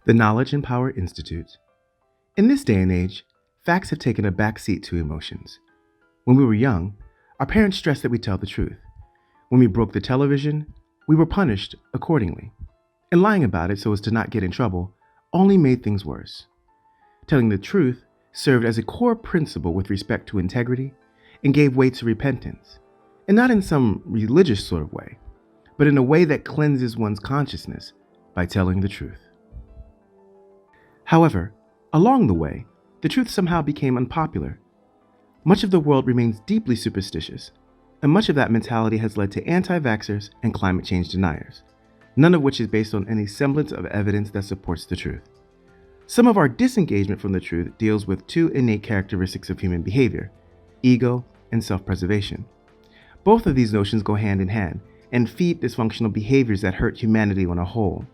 The Knowledge and Power Institute. In this day and age, facts have taken a backseat to emotions. When we were young, our parents stressed that we tell the truth. When we broke the television, we were punished accordingly. And lying about it so as to not get in trouble only made things worse. Telling the truth served as a core principle with respect to integrity and gave way to repentance, and not in some religious sort of way, but in a way that cleanses one's consciousness by telling the truth. However, along the way, the truth somehow became unpopular. Much of the world remains deeply superstitious, and much of that mentality has led to anti-vaxxers and climate change deniers, none of which is based on any semblance of evidence that supports the truth. Some of our disengagement from the truth deals with two innate characteristics of human behavior: ego and self-preservation. Both of these notions go hand in hand and feed dysfunctional behaviors that hurt humanity on a whole.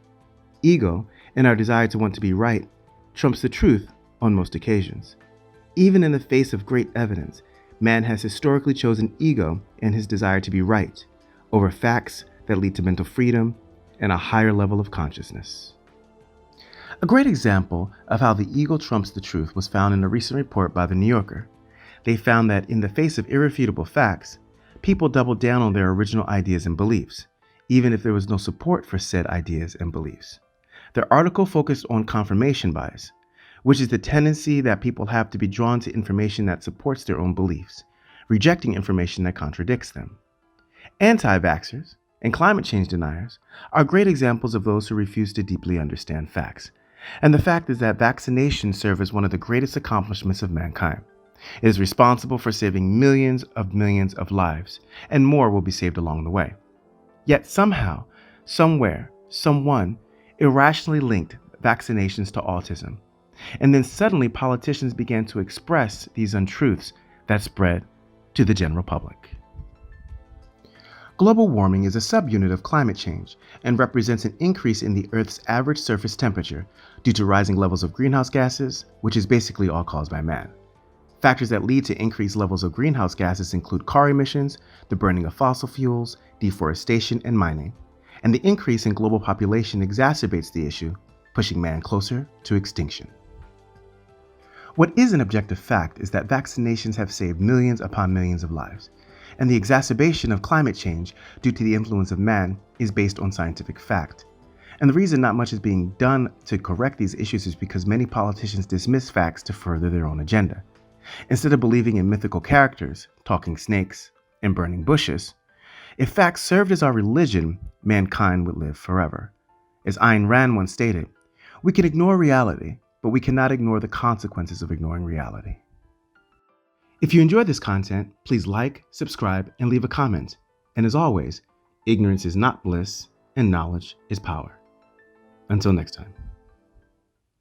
Ego, and our desire to want to be right, trumps the truth on most occasions. Even in the face of great evidence, man has historically chosen ego and his desire to be right over facts that lead to mental freedom and a higher level of consciousness. A great example of how the ego trumps the truth was found in a recent report by The New Yorker. They found that in the face of irrefutable facts, people doubled down on their original ideas and beliefs, even if there was no support for said ideas and beliefs. Their article focused on confirmation bias, which is the tendency that people have to be drawn to information that supports their own beliefs, rejecting information that contradicts them. Anti-vaxxers and climate change deniers are great examples of those who refuse to deeply understand facts. And the fact is that vaccinations serve as one of the greatest accomplishments of mankind. It is responsible for saving millions of lives, and more will be saved along the way. Yet somehow, somewhere, someone irrationally linked vaccinations to autism. And then suddenly politicians began to express these untruths that spread to the general public. Global warming is a subunit of climate change and represents an increase in the Earth's average surface temperature due to rising levels of greenhouse gases, which is basically all caused by man. Factors that lead to increased levels of greenhouse gases include car emissions, the burning of fossil fuels, deforestation, and mining. And the increase in global population exacerbates the issue, pushing man closer to extinction. What is an objective fact is that vaccinations have saved millions upon millions of lives, and the exacerbation of climate change due to the influence of man is based on scientific fact. And the reason not much is being done to correct these issues is because many politicians dismiss facts to further their own agenda. Instead of believing in mythical characters, talking snakes, and burning bushes, if facts served as our religion, mankind would live forever. As Ayn Rand once stated, we can ignore reality, but we cannot ignore the consequences of ignoring reality. If you enjoyed this content, please like, subscribe, and leave a comment. And as always, ignorance is not bliss, and knowledge is power. Until next time.